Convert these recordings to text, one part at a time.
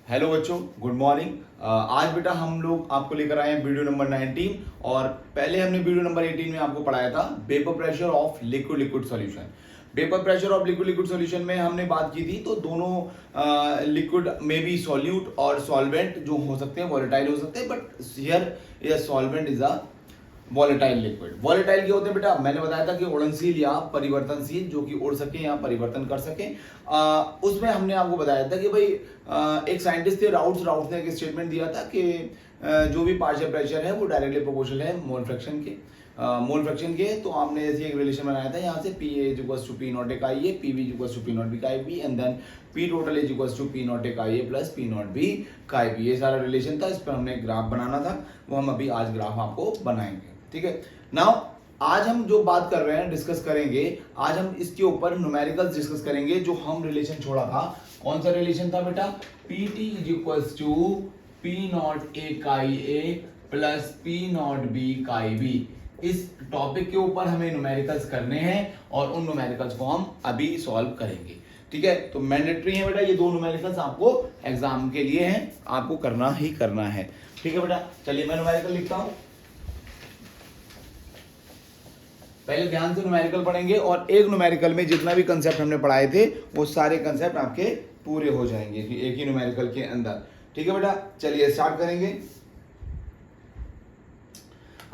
Hello बच्चों, good morning. आज बेटा हम लोग आपको लेकर आए हैं वीडियो नंबर 19। और पहले हमने वीडियो नंबर 18 में आपको पढ़ाया था vapour pressure of liquid liquid solution. Vapour pressure of liquid liquid solution में हमने बात की थी, तो दोनों लिक्विड में भी सॉल्यूट और सॉल्वेंट जो हो सकते हैं वॉलेटाइल हो सकते हैं, but here solvent is a volatile liquid. Volatile क्या होते हैं बेटा? मैंने बताया था कि उड़नशील या परिवर्तनशील, जो कि उड़ सके या परिवर्तन कर सके। उसमें हमने आपको बताया था कि भाई एक साइंटिस्ट थे राउट्स ने एक स्टेटमेंट दिया था कि जो भी पार्शियल प्रेशर है वो डायरेक्टली प्रोपोर्शनल है मोल फ्रैक्शन के। तो आपने जैसे एक रिलेशन बनाया था यहाँ से P is equals to P not एक I A, P B is equals to P not B का I B, and then P total is equals to P not एक I A plus P not B का I B. ये सारा relation था, इस पर हमने ग्राफ बनाना था, वो हम अभी आज ग्राफ आपको बनाएंगे। ठीक है, नाउ आज हम जो बात कर रहे हैं डिस्कस करेंगे, आज हम इसके ऊपर न्यूमेरिकल्स डिस्कस करेंगे। जो हम रिलेशन छोड़ा था, कौन सा रिलेशन था बेटा? P T is equals to P not A chi A plus P not B chi B. इस टॉपिक के ऊपर हमें न्यूमेरिकल्स करने हैं और उन न्यूमेरिकल्स को हम अभी सॉल्व करेंगे। ठीक है, तो मैंडेटरी है बेटा, ये दो न्यूमेरिकल्स आपको एग्जाम के लिए हैं, आपको करना ही करना है। ठीक है बेटा, चलिए मैं न्यूमेरिकल लिखता हूं। पहले ध्यान से न्यूमेरिकल पढ़ेंगे और एक न्यूमेरिकल में जितना भी कंसेप्ट हमने पढ़ाए थे वो सारे कंसेप्ट आपके पूरे हो जाएंगे एक ही न्यूमेरिकल के अंदर। ठीक है बेटा, चलिए स्टार्ट करेंगे।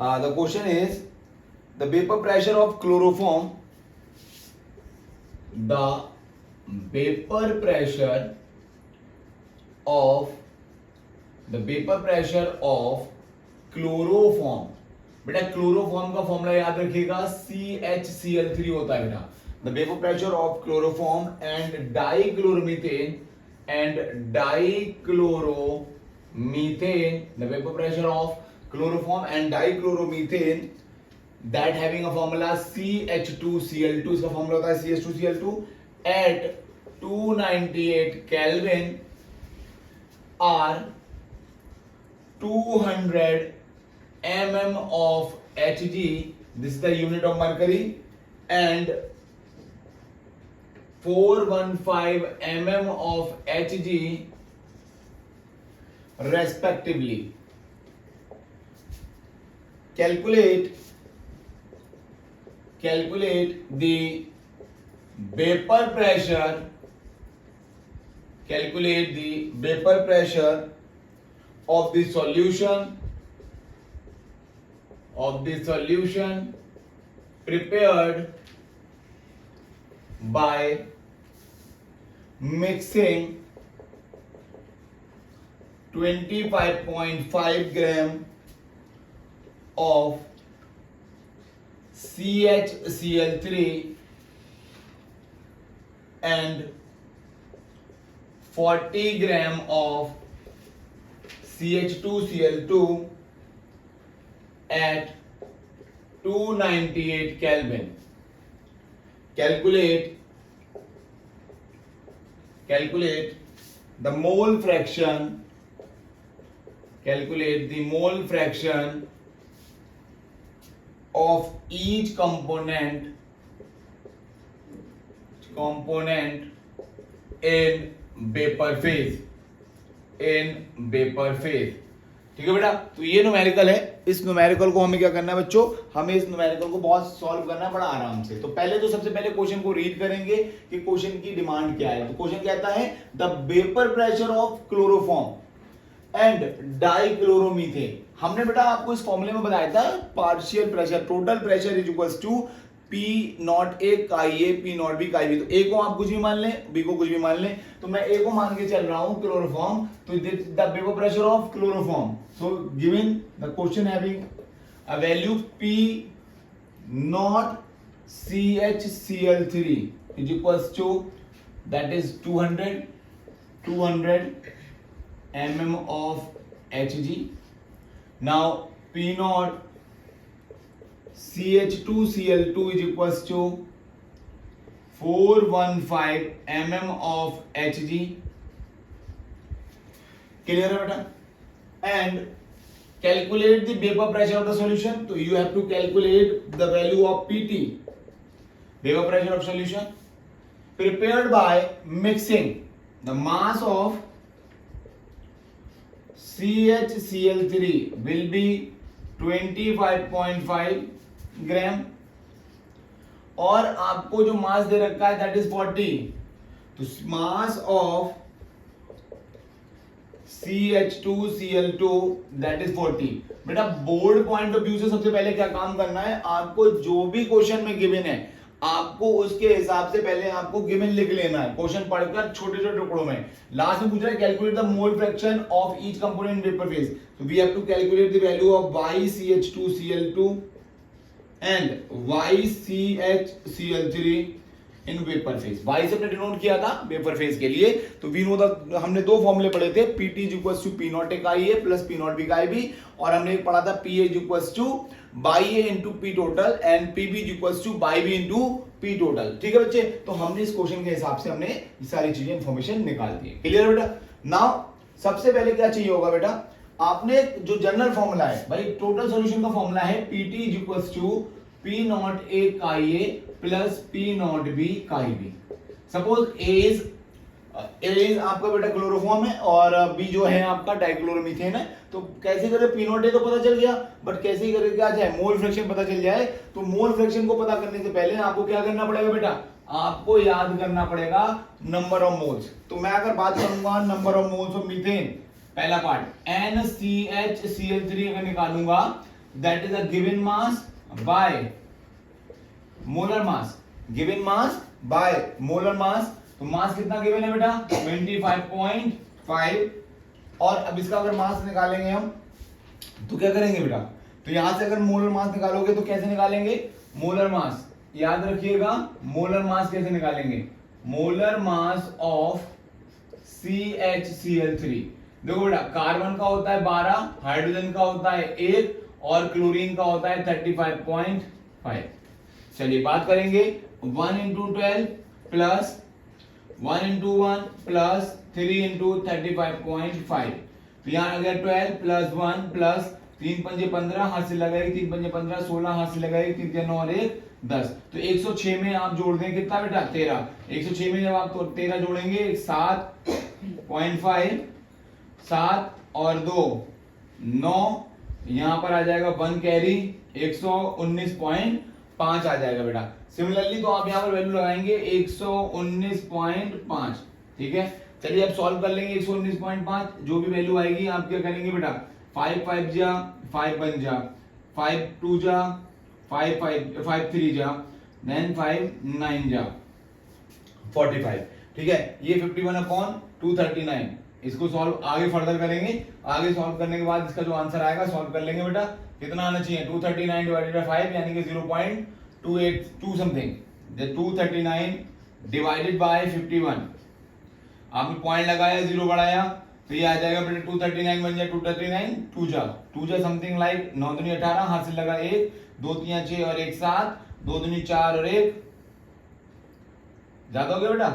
The question is the vapour pressure of chloroform, the vapour pressure of chloroform. बेटा क्लोरोफॉर्म का फॉर्मूला याद रखिएगा, CHCl3 होता है बेटा। The vapour pressure of chloroform and dichloromethane the vapour pressure of chloroform and dichloromethane that having a formula CH2Cl2, इसका formula होता है CH2Cl2 at 298 kelvin are 200 mm of Hg, this is the unit of mercury, and 415 mm of Hg respectively. Calculate the vapor pressure of the solution prepared by mixing 25.5 gram of CHCl3 and 40 gram of CH2Cl2 at 298 Kelvin. Calculate the mole fraction. Calculate the mole fraction of each component in vapor phase. ठीक है बेटा, तो ये numerical है। इस numerical को हमें क्या करना है बच्चों? हमें इस न्यूमेरिकल को बहुत सॉल्व करना है बड़ा आराम से। तो पहले तो सबसे पहले क्वेश्चन को रीड करेंगे कि क्वेश्चन की डिमांड क्या है। तो क्वेश्चन कहता है the vapour pressure of chloroform and dichloromethane. हमने बेटा आपको इस फॉर्मूले में बताया था partial pressure, total pressure is equals to P not A chi A P not B chi B. तो ए को आप कुछ भी मान लें, बी को कुछ भी मान लें, तो मैं ए को मान के चल रहा हूं क्लोरोफॉर्म। तो the vapour pressure of chloroform, so given the question having a value P naught CHCl3 is equals to that is 200 mm of Hg. Now P naught CH2Cl2 is equals to 415 mm of Hg. Clear है बेटा? And calculate the vapor pressure of the solution. So you have to calculate the value of PT, vapor pressure of solution, prepared by mixing the mass of CHCl3 will be 25.5 ग्राम और आपको जो मास दे रखा है that is 40, तो mass of CH2Cl2 that is 40। बेटा board point of view से सबसे पहले क्या काम करना है, आपको जो भी क्वेश्चन में गिवन है आपको उसके हिसाब से पहले आपको गिवन लिख लेना है, क्वेश्चन पढ़कर छोटे छोटे टुकड़ों में। लास्ट में पूछ रहा है calculate the mole fraction of each component in vapour phase, तो we have to calculate the value of YCH2Cl2 and YCHCl3 in vapour phase. Y से हमने डिनोट किया था वेपर फेज के लिए, तो वी नो द हमने दो फॉर्मूले पढ़े थे, PT is equals to P naught chi A plus P naught B chi B, और हमने एक पढ़ा था PA is equals to by A into P total and PB is equals to by B into P total. ठीक है बच्चे, तो हमने इस क्वेश्चन के हिसाब से हमने ये सारी चीजें इंफॉर्मेशन निकाल दी है। क्लियर बेटा? नाउ सबसे पहले क्या चाहिए होगा बेटा, आपने जो जनरल फॉर्मूला है भाई, टोटल सॉल्यूशन का फॉर्मूला है PT is equals to P not A chi A plus P naught B chi B. Suppose A is आपका बेटा क्लोरोफॉर्म है और बी जो है आपका डाइक्लोरोमीथेन है, तो कैसे करें, P नॉट ए तो पता चल गया, बट कैसे ही करें क्या जाए, मोल फ्रैक्शन पता चल जाए। तो मोल फ्रैक्शन को पता करने से पहले आपको क्या करना पड़ेगा बेटा, आपको याद करना पड़ेगा नंबर ऑफ मोल्स। तो मैं अगर बात करूंगा number of moles of methane, पहला पार्ट NCHCl3 अगर निकालूंगा that is a given mass by molar mass, given mass by molar mass. तो मास कितना गिवन है बेटा 25.5, और अब इसका अगर मास निकालेंगे हम तो क्या करेंगे बेटा, तो यहां से अगर मोलर मास निकालोगे तो कैसे निकालेंगे, मोलर मास याद रखिएगा, मोलर मास कैसे निकालेंगे, मोलर मास ऑफ CHCl3। देखो बेटा कार्बन का होता है 12, हाइड्रोजन का होता है 1 और क्लोरीन का होता है 35.5। चलिए बात करेंगे 1 into 12 plus 1 into 1 plus 3 into 35.5, तो यहाँ आ गया 12 प्लस 1 प्लस 3 पंजे 15, हाथ से लगाएगी 3 पंजे 15, 16 हाथ से लगाएगी 3 3 9 और 1 10, तो 106 में आप जोड़ दें कितना बेटा 13, 106 में जब आप 13 जोड़ेंगे 7.5, 7 और 2 9, यहां पर आ जाएगा 1 कैरी 119.5 आ जाएगा बेटा। सिमिलरली तो आप यहां पर वैल्यू लगाएंगे 119.5। ठीक है, चलिए अब सॉल्व कर लेंगे 119.5, जो भी वैल्यू आएगी आप क्या करेंगे बेटा, 5 5 जा 5 1 जा 5 2 जा 5 5 3 जा देन 5 9 जा 45। ठीक है, ये 51/239, इसको सॉल्व आगे फर्दर करेंगे। आगे सॉल्व करने के बाद इसका जो आंसर आएगा सॉल्व कर लेंगे बेटा, कितना आना चाहिए 239 डिवाइडेड बाय 5 यानी कि 0.282 समथिंग, 239 डिवाइडेड बाय 51, आपने पॉइंट लगाया 0 बढ़ाया तो ये आ जाएगा बेटा 239 बन जाए 239 2 जा समथिंग लाइक 9 दूनी 18, हाथ से लगा 1 2 3 6 और 1 7, 2 दूनी 4 और 1 ज्यादा हो गया बेटा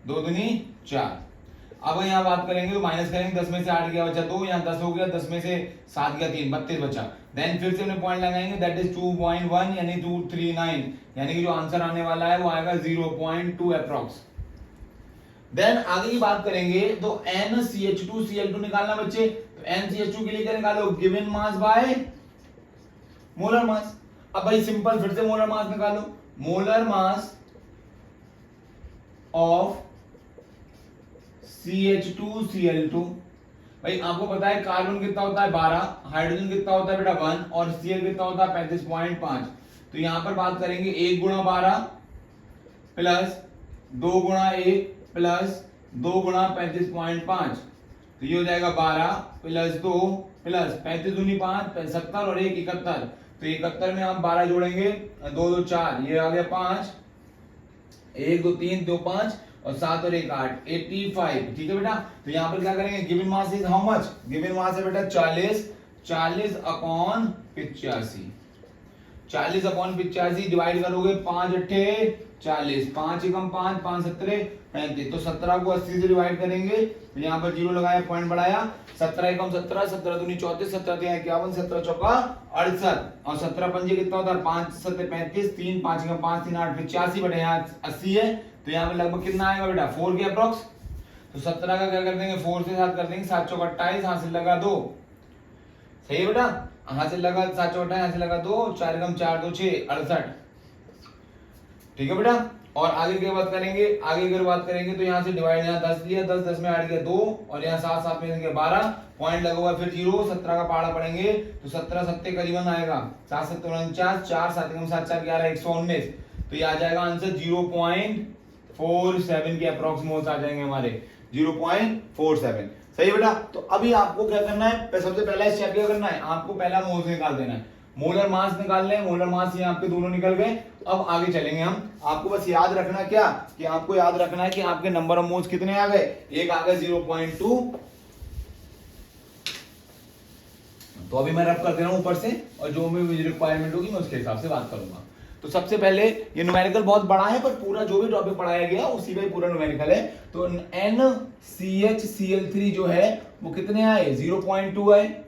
2 दूनी 4। अब यहाँ बात करेंगे तो माइनस करेंगे, 10 में से 8 गया बचा 2, यहाँ 10 हो गया, 10 में से 7 गया 3, 32 बचा। देन फिर से हमने पॉइंट लगाएंगे दैट इज 2.1 यानी 239, यानी कि जो आंसर आने वाला है वो आएगा 0.2 अप्रॉक्स। देन आगे की बात करेंगे तो NCH2Cl2 निकालना बच्चे, तो NCH2 के लिए क्या निकालो, given mass by molar mass. अब भाई सिंपल फिर से मोलर मास निकालो, मोलर मास ऑफ CH2Cl2, भाई आपको पता है कार्बन कितना होता है 12, हाइड्रोजन कितना होता है बेटा 1 और Cl कितना होता है 35.5, तो यहां पर बात करेंगे 1 गुणा 12 प्लस 2 गुणा 1 प्लस 2 गुणा 35.5, तो ये हो जाएगा 12 प्लस 2 प्लस 35 दूनी 5 70 और 1 71, तो 71 में आप 12 जोड़ेंगे 2 2 4, ये आ गया 5, 1 2 3 2 5 और 7 और 1 8 85। ठीक है बेटा, तो यहाँ पर क्या करेंगे, given mass is how much, given mass है बेटा 40/85, 40/85 डिवाइड करोगे 5 8 40, 5 एकम 5 5 17 35, तो 17 को 80 से डिवाइड करेंगे तो यहाँ पर 0 लगाया पॉइंट बढ़ाया, 17 एकम 17, 17 दूनी 34, 17 3 51, 17 चौका 68 और 17 पंजे कितना होता है 5 7 35, 3 5 एकम 5 3 8 85 बटे यहाँ 80 है, तो यहाँ पे लगभग कितना आएगा बेटा 4 के अप्रॉक्स। तो 17 का क्या कर देंगे 4 से 7 कर देंगे, 7 चौक 28, हासिल लगा 2। सही है बेटा, हासिल लगा 7 चौक 28, हासिल लगा 2, 4 कम 4 2 6 68। ठीक है बेटा, और आगे की बात करेंगे, आगे अगर बात करेंगे तो यहाँ से डिवाइड, यहाँ 10 लिया, 10 10 में ऐड किया 2, और यहाँ 7 7 में 12 पॉइंट लगा हुआ, फिर 0, 17 का पहाड़ा पढ़ेंगे तो 17 सत्ते करीबन आएगा 7 7 49, 4 7 कम 7 4 11 119। तो ये आ जाएगा आंसर 0.47 के अप्रोक्सीमेट आ जाएंगे हमारे 0.47। सही बेटा, तो अभी आपको क्या करना है, सबसे पहला स्टेप क्या करना है, आपको पहला मोल्स निकाल देना है, मोलर मास निकाल लें, मोलर मास ये आपके दोनों निकल गए। अब आगे चलेंगे हम, आपको बस याद रखना क्या, कि आपको याद रखना है कि आपके नंबर ऑफ मोल्स कितने आ गए, एक आ गए 0.2। तो अभी मैं रफ कर दे रहा हूं ऊपर से, और जो भी रिक्वायरमेंट होगी मैं उसके हिसाब से बात करूंगा। तो सबसे पहले ये न्यूमेरिकल बहुत बड़ा है, पर पूरा जो भी टॉपिक पढ़ाया गया उसी का ही पूरा न्यूमेरिकल है। तो NCHCl3 जो है वो कितने आए, 0.2 आए।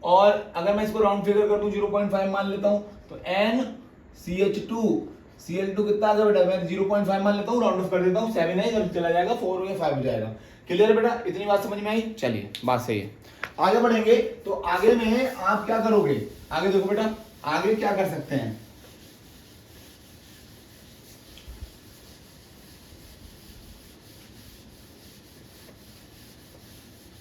और अगर मैं इसको राउंड फिगर कर दूं 0.5 मान लेता हूं, तो NCH2Cl2 कितना आ गया बेटा, मैं 0.5 मान लेता हूं, राउंड ऑफ कर देता हूं, 7 है, जब चला जाएगा 4 हो गया 5 हो जाएगा। क्लियर है बेटा, इतनी बात समझ में आई, चलिए बात सही है। आगे बढ़ेंगे, तो आगे में आप क्या करोगे, आगे देखो बेटा, आगे क्या कर सकते हैं,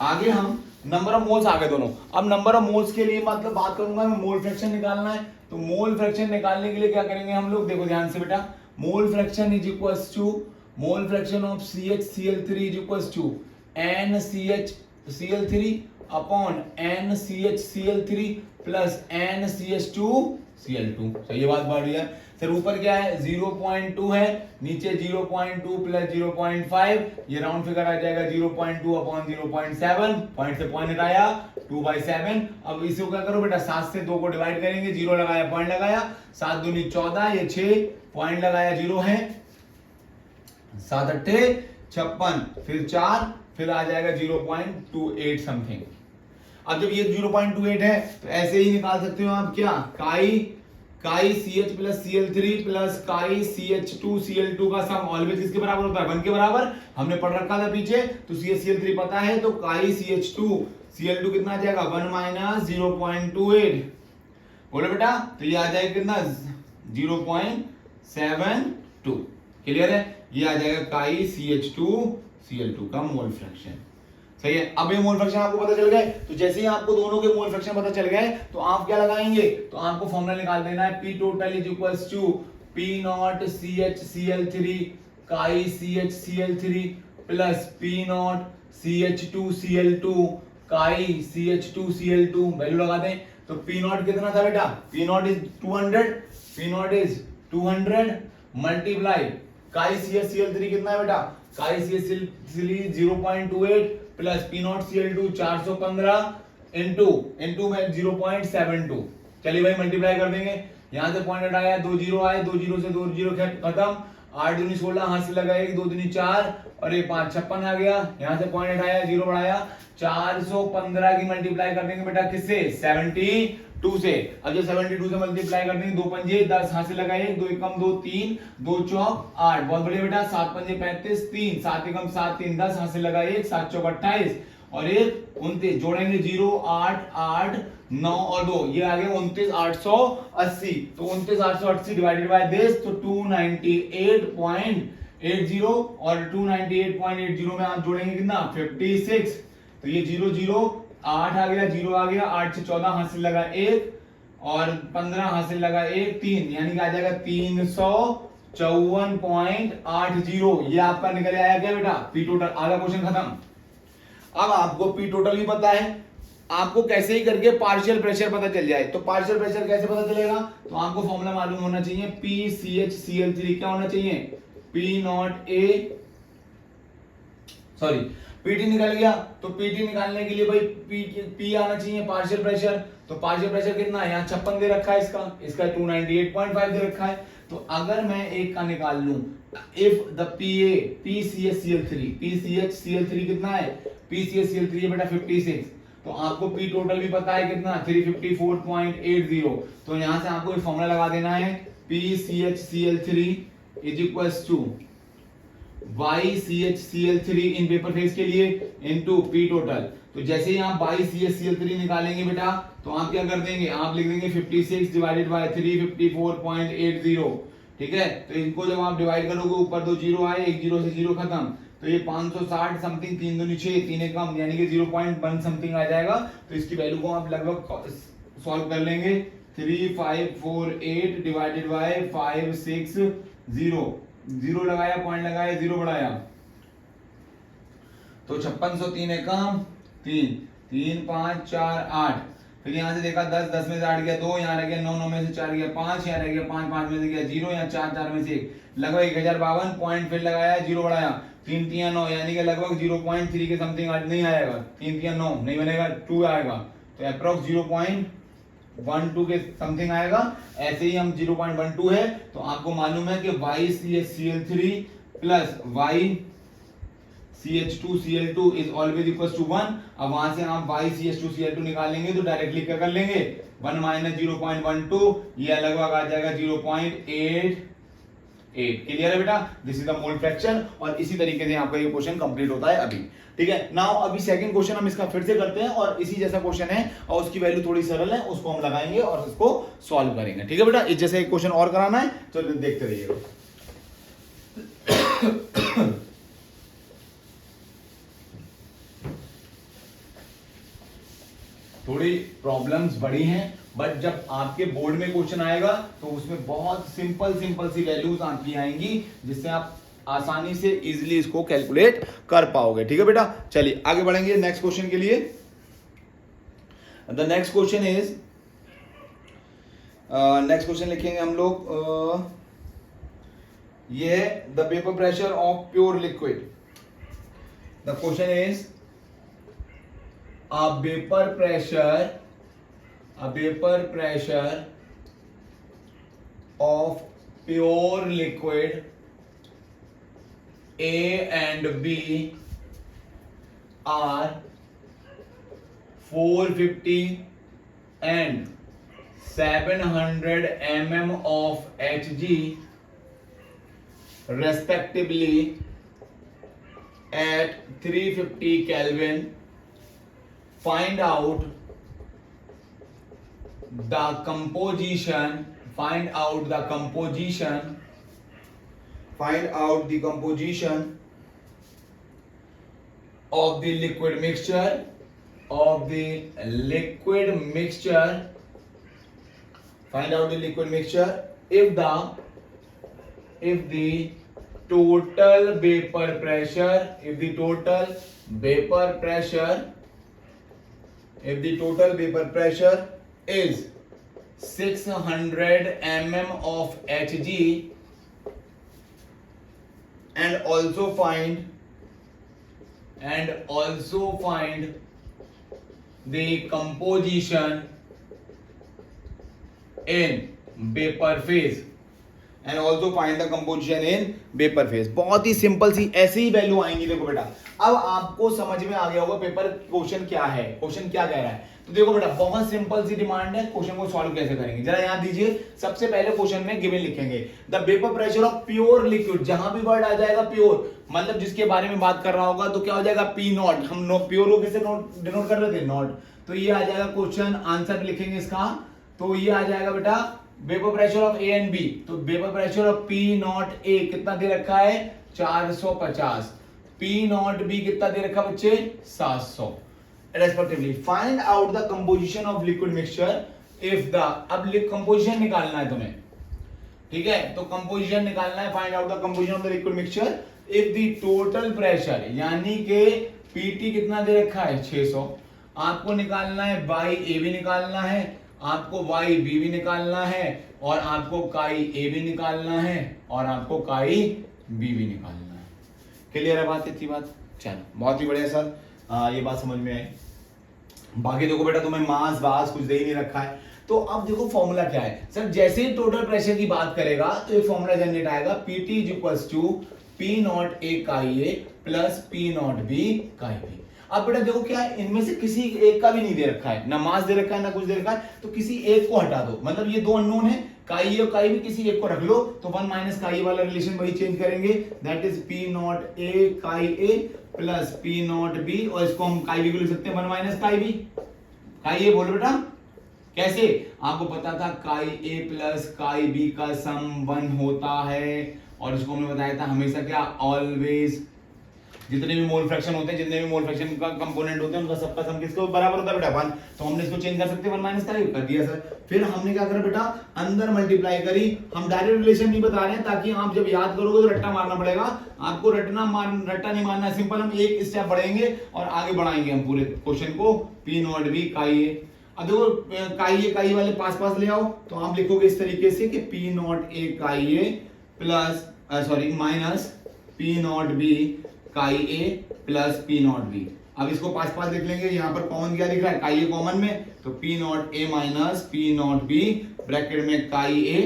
आगे हम नंबर ऑफ मोल्स आगे दोनों। अब नंबर ऑफ मोल्स के लिए मतलब बात करूंगा मैं, मोल फ्रैक्शन निकालना है, तो मोल फ्रैक्शन निकालने के लिए क्या करेंगे हम लोग, देखो ध्यान से बेटा, mole fraction is equals to mole fraction of CHCl3 is equals to NCHCl3 upon NCHCl3 plus NCH2Cl2। सही बात बढ़ रही है। फिर ऊपर क्या है 0.2 है, नीचे 0.2 प्लस 0.5, ये राउंड फिगर आ जाएगा 0.2 अपॉन 0.7, पॉइंट से पॉइंट हटाया 2/7। अब इसी को क्या करो बेटा, 7 से 2 को डिवाइड करेंगे, 0 लगाया पॉइंट लगाया, 7 दूनी 14, ये 6 पॉइंट लगाया 0 है, 7 अट्ठे 56, फिर 4, फिर आ जाएगा 0.28 समथिंग। अब जब ये 0.28 है तो ऐसे ही निकाल सकते हो आप, क्या काई CH plus Cl3 plus chi CH2Cl2 का सम ऑलवेज किसके बराबर होता है, 1 के बराबर। हमने पढ़ रखा था पीछे, तो CH-Cl3 पता है, तो काई CH2Cl2 कितना आ जाएगा 1 माइनस 0.28। बोलो बेटा, तो ये आ जाएगा कितना 0.72। क्लियर है, ये आ जाएगा काई CH2Cl2 का मोल फ्रैक्शन। सही है, अब ये मोल फ्रैक्शन आपको पता चल गए, तो जैसे ही आपको दोनों के मोल फ्रैक्शन पता चल गए, तो आप क्या लगाएंगे, तो आपको फॉर्मूला निकाल देना है, P total is equals to P naught CHCl3 chi CHCl3 plus P not CH2Cl2 काई CH2Cl2। वैल्यू लगा दें, तो P नॉट कितना था बेटा, P नॉट इज 200 मल्टीप्लाई काई CHCl3 कितना है बेटा, काई CHCl3 0.28 plus P not Cl2 415 into में 0.72। चलिए भाई मल्टीप्लाई कर देंगे, यहां से पॉइंट हटाया, 2 0 आए, 2 0 से 2 0 खत्म, 8 दूनी 16, हाथ से लगा 1, 2 दूनी 4 और 1 5 56 आ गया, यहां से पॉइंट हटाया 0 बढ़ाया, 415 की मल्टीप्लाई कर देंगे बेटा किससे, 72 से। अब जब 72 से मल्टीप्लाई कर देंगे, 2 पंजे 10, हाथ से लगा 1, 2 एकम 2 3, 2 चौक 8, बहुत बढ़िया बेटा, 7 पंजे 35, 3 7 एकम 7 3 10, हाथ से लगा 1, 7 चौक 28 और 1 29, जोड़ेंगे 0 8 8 9 और 2, ये आ गया 29,880। तो 29,880 डिवाइडेड बाय दिस, तो 298.80 और 298.80 में आप जोड़ेंगे कितना 56। तो ये 0 0 8 आ गया, 0 आ गया, 8 से 14 हाथ से लगा 1 और 15 हाथ से लगा 1 3, यानी कि आ जाएगा 354.80। ये आपका निकल आया क्या बेटा, पी टोटल। आधा क्वेश्चन खत्म। अब आपको पी टोटल भी पता है, आपको कैसे ही करके पार्शियल प्रेशर पता चल जाए। तो पार्शियल प्रेशर कैसे पता चलेगा, तो आपको फॉर्मूला मालूम होना चाहिए, PCHCl3 क्या होना चाहिए, P not a sorry PT निकल गया, तो पीटी निकालने के लिए भाई पी आना चाहिए पार्शियल प्रेशर। तो पार्शियल प्रेशर कितना है, यहाँ 56 दे रखा है, इसका 298.5 दे रखा है। तो अगर मैं एक का निकाल लूं, इफ द PCHCl3 कितना है, PCHCl3 बेटा 56, तो आपको पी टोटल भी पता है कितना 354.80। तो यहां से आपको एक फॉर्मूला लगा देना है, PCHCl3 is equals to YCHCl3 in vapour phase के लिए इनटू P टोटल। तो जैसे ही आप YCHCl3 निकालेंगे बेटा तो आप क्या कर देंगे, आप लिख देंगे 56 डिवाइडेड बाय 354.80। ठीक है, तो इनको जब आप डिवाइड करोगे ऊपर 2 जीरो आए, एक जीरो से जीरो खत्म, तो ये 560 समथिंग, 3 दूनी 6, 3 एक कम, यानी कि 0.1 समथिंग आ जाएगा। तो इसकी वैल्यू को आप लगभग सॉल्व कर लेंगे। 3548 डिवाइडेड बाय 560, जीरो लगाया, पॉइंट लगाया, जीरो बढ़ाया, तो 5603 एकम 3, 3 5 4 8, फिर यहां से देखा 10, 10 में से 8 गया 2, यहाँ रह गया 9, 9 में से 4 गया 5, यहाँ रह गया 5, 5 में से गया 0, यहाँ 4, 4 में से 1, लगभग 1052 पॉइंट, फिर लगाया, जीरो बढ़ाया, 3 3 9, यानी कि लगभग 0.3 के समथिंग नहीं आएगा, 3 3 9 नहीं बनेगा, 2 आएगा, तो अप्रोक्स 0.12 के समथिंग आएगा। ऐसे ही हम 0.12 है, तो आपको मालूम है कि YCHCl3 plus YCH2Cl2 is always equal to 1। अब वहां से आप YCH2Cl2 निकालेंगे तो डायरेक्टली क्या कर लेंगे, 1 माइनस 0.12, ये लगभग आ जाएगा 0.88। क्लियर है बेटा, this is the mole fraction. और इसी तरीके से आपका ये क्वेश्चन कंप्लीट होता है अभी। ठीक है, नाउ अभी सेकंड क्वेश्चन हम इसका फिर से करते हैं और इसी जैसा क्वेश्चन है और उसकी वैल्यू थोड़ी सरल है, उसको हम लगाएंगे और उसको सॉल्व करेंगे। ठीक है बेटा, इस जैसे एक क्वेश्चन और कराना है तो देखते रहिएगा। थोड़ी प्रॉब्लम्स बड़ी हैं, बट जब आपके बोर्ड में क्वेश्चन आएगा तो उसमें बहुत सिंपल सी वैल्यूज आपकी आएंगी, जिससे आप आसानी से इजीली इसको कैलकुलेट कर पाओगे। ठीक है बेटा, चलिए आगे बढ़ेंगे नेक्स्ट क्वेश्चन के लिए। The next question is, next question लिखेंगे हम लोग, ये है the vapour pressure of pure liquid. The question is a vapor pressure of pure liquid A and B are 450 and 700 mm of Hg respectively at 350 Kelvin. Find out the composition of the liquid mixture find out the liquid mixture if the total vapor pressure is 600 mm of Hg, and also find the composition in vapor phase बहुत ही simple सी ऐसी ही value आएंगी। देखो बेटा, अब आपको समझ में आ गया होगा पेपर क्वेश्चन क्या है, क्वेश्चन क्या कह रहा है। तो देखो बेटा, बहुत सिंपल सी डिमांड है, क्वेश्चन को सॉल्व कैसे करेंगे जरा यहाँ दीजिए। सबसे पहले क्वेश्चन में गिवन लिखेंगे the vapour pressure of pure liquid. जहां भी वर्ड आ जाएगा प्योर, मतलब जिसके बारे में बात कर रहा होगा, तो क्या हो जाएगा P नॉट। हम प्योर को कैसे डिनोट कर रहे थे, नॉट। तो ये आ जाएगा क्वेश्चन आंसर लिखेंगे इसका, तो ये आ जाएगा बेटा vapour pressure of A and B. तो vapour pressure of P not A कितना दे रखा है, 450। P नॉट बी कितना दे रखा बच्चे, 700 respectively. Find out the composition of liquid mixture if the, अब कंपोजिशन निकालना है तुम्हें। ठीक है, तो कंपोजिशन निकालना है, find out the composition of the liquid mixture if the total pressure, यानी कि पीटी कितना दे रखा है 600। आपको निकालना है बाई ए भी निकालना है, आपको वाई बी भी निकालना है, और आपको काई ए भी निकालना है, और आपको काई बी भी निकालना है। क्लियर है बात, इतनी बात? चलो बहुत ही बढ़िया सर, ये बात समझ में आई। बाकी देखो बेटा, तुम्हें मास बास कुछ दे ही नहीं रखा है। तो अब देखो फॉर्मूला क्या है सर, जैसे ही टोटल प्रेशर की बात करेगा तो एक फॉर्मूला जनरेट आएगा, PT is equals to P not A chi A plus P not B chi B. अब बेटा देखो क्या है, इनमें से किसी एक का भी नहीं दे रखा है, ना मास दे रखा है ना कुछ दे रखा है, तो किसी एक को हटा दो। मतलब ये दो अननोन है, काई ए और काई बी किसी एक को रख लो तो 1 माइनस काई वाला रिलेशन वही चेंज करेंगे, that is P not A chi A plus P not be, और इसको हम काई बी को लिख सकते हैं 1 माइनस काई बी। काई ए बोलो बेटा कैसे, आपको पता था काई ए प्लस काई बी का सम 1 होता है, और इसको हमने बताया था हमेशा क्या, ऑलवेज जितने भी मोल फ्रैक्शन होते हैं, जितने भी मोल फ्रैक्शन का कंपोनेंट होते हैं उनका सबका सम किसके बराबर होता है बेटा 1, तो हमने इसको चेंज कर सकते हैं 1 माइनस काई कर दिया सर। फिर हमने क्या करा बेटा, अंदर मल्टीप्लाई करी, हम डायरेक्ट रिलेशन नहीं बता रहे हैं ताकि आप जब याद करोगे तो रट्टा मारना पड़ेगा, आपको रट्टा नहीं मारना, सिंपल हम एक स्टेप बढ़ेंगे और आगे बढ़ाएंगे हम पूरे क्वेश्चन को, P not B chi A. अब देखो काई ए काई वाले पास पास ले आओ, तो आप लिखोगे इस तरीके से कि P not A chi A plus minus P not B chi A plus P not B. अब इसको पास पास लिख लेंगे, यहाँ पर कॉमन क्या दिख रहा है, काई ए कॉमन में, तो P not a minus P not be bracket में काई A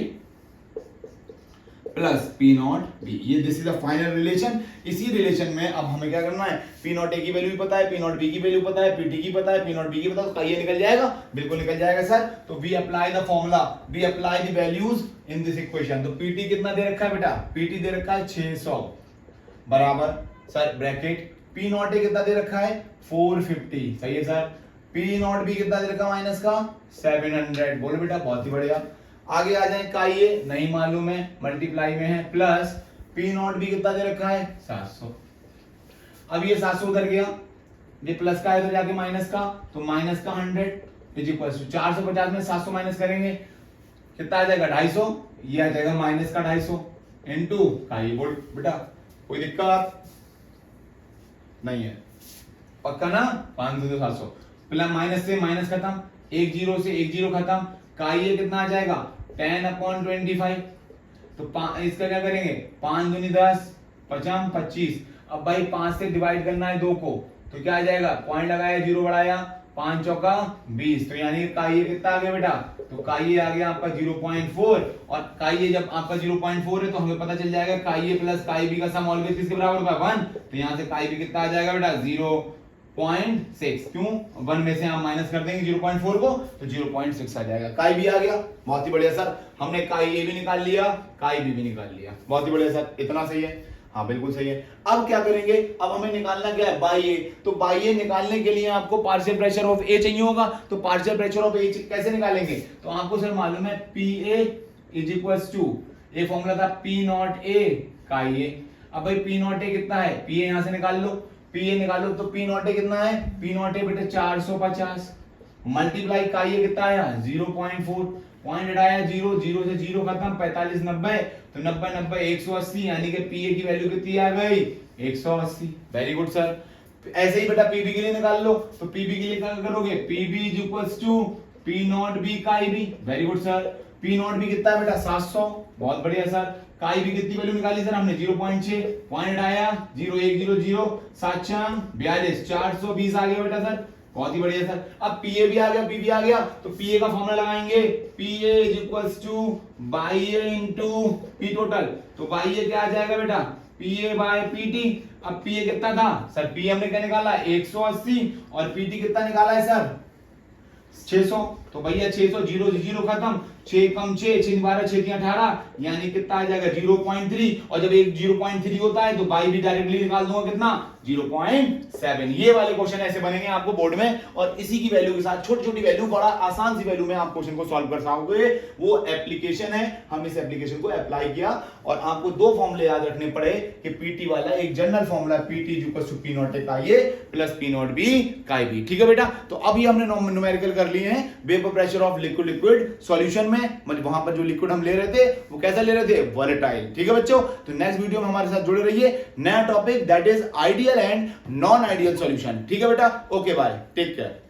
plus P not be, ये this is the final relation. इसी रिलेशन में अब हमें क्या करना है, पी नॉट ए की वैल्यू भी पता है, पी नॉट बी की वैल्यू पता है, पी टी की पता है, पी नॉट बी की पता है, तो काई ए निकल जाएगा, बिल्कुल निकल जाएगा सर। तो we apply the formula, we apply the values in this equation. तो पीटी कितना दे रखा है बेटा, पीटी दे रखा है 600 बराबर sir bracket, P not A कितना दे रखा है 450, सही है सर, पी नॉट बी कितना दे रखा माइनस का 700, बोलो बेटा बहुत ही बढ़िया। आगे आ जाए, काई ए नहीं मालूम है, मल्टीप्लाई में है, प्लस पी नॉट बी कितना दे रखा है 700। अब ये 700 उधर गया, ये प्लस का है तो जाके माइनस का, तो माइनस का 100 इज इक्वल टू 450 में 700 माइनस करेंगे कितना आ जाएगा 250, ये आ जाएगा माइनस का 250 इनटू काई ए। बोल बेटा कोई दिक्कत नहीं है, पक्का ना, 500 से 700 प्लस माइनस से माइनस खत्म, एक जीरो से एक जीरो खत्म, काई ए कितना आ जाएगा 10/25, तो इसका क्या करेंगे 5 दूनी 10 5 25, अब भाई 5 से डिवाइड करना है 2 को, तो क्या आ जाएगा, पॉइंट लगाया जीरो बढ़ाया, 5 चौका 20, तो यानी काई ए कितना आ गया बेटा, तो काई ए आ गया आपका 0.4, और काई ए जब आपका 0.4 है तो हमें पता चल जाएगा काई ए प्लस काई बी का सम ऑलवेज किसके बराबर होगा 1, तो यहां से काई बी कितना आ जाएगा बेटा 0.6, क्यों 1 में से हम माइनस कर देंगे 0.4 को, तो 0.6 आ जाएगा, काई बी आ गया, बहुत ही बढ़िया सर, हमने काई ए भी निकाल लिया, काई बी भी निकाल लिया, बहुत ही बढ़िया सर, इतना सही है, हाँ बिल्कुल सही है। अब क्या करेंगे, अब हमें निकालना क्या है बाई ए, तो बाई ए निकालने के लिए आपको पार्शियल प्रेशर ऑफ ए चाहिए होगा, तो पार्शियल प्रेशर ऑफ ए कैसे निकालेंगे, तो आपको सर मालूम है P A is equals to, ये फॉर्मूला था P not A chi A. अब भाई पी नॉट ए कितना है, पी ए यहां से निकाल लो, पी ए निकालो, तो पी नॉट ए कितना है, पी नॉट ए बेटे 450 मल्टीप्लाई काई ए कितना आया 0.4, पॉइंट हटाया जीरो, जीरो से जीरो खत्म, 45 90, तो 90 90 180, यानी कि पी ए की वैल्यू कितनी आ गई 180, वेरी गुड सर। ऐसे ही बेटा पीबी के लिए निकाल लो, तो पीबी के लिए क्या करोगे, PB is equals to P not B chi B, very good sir. P not B कितना है बेटा 700, बहुत बढ़िया सर। काई बी कितनी वैल्यू निकाली सर हमने 0.6, पॉइंट आया 0 1 0 0 7 42, 420 आ गया बेटा सर, बहुत ही बढ़िया सर। अब पीए भी आ गया, पी भी आ गया, तो पीए का फॉर्मूला लगाएंगे, PA is equals to by A into P total, तो बाई ए क्या आ जाएगा बेटा पीए बाय पीटी। अब पीए कितना था सर, पीए हमने क्या निकाला 180, और पीटी कितना निकाला है सर 600, तो भैया 600 जीरो से जीरो खत्म, 6 कम 6 6 12 6 18, यानी कितना आ जाएगा 0.3, और जब एक 0.3 होता है तो बाई भी डायरेक्टली निकाल दूंगा कितना 0.7। ये वाले क्वेश्चन ऐसे बनेंगे आपको बोर्ड में, और इसी की वैल्यू के साथ छोटी छोटी वैल्यू, बड़ा आसान सी वैल्यू में आप क्वेश्चन को सॉल्व कर पाओगे, वो एप्लीकेशन है। हम इस एप्लीकेशन को अप्लाई किया, और आपको दो फॉर्मूले याद रखने पड़े कि पीटी वाला एक general formula PT equals to P not chi A plus P not B chi B, ठीक है बेटा। तो अभी हमने न्यूमेरिकल कर लिए हैं vapour pressure of liquid liquid solution में, मतलब वहां पर जो लिक्विड हम ले रहे थे वो कैसा ले रहे थे वोलेटाइल, ठीक है बच्चों। तो नेक्स्ट वीडियो में हमारे साथ जुड़े रहिए, नया topic that is ideal and non ideal solution, ठीक है बेटा। Okay bye, take care.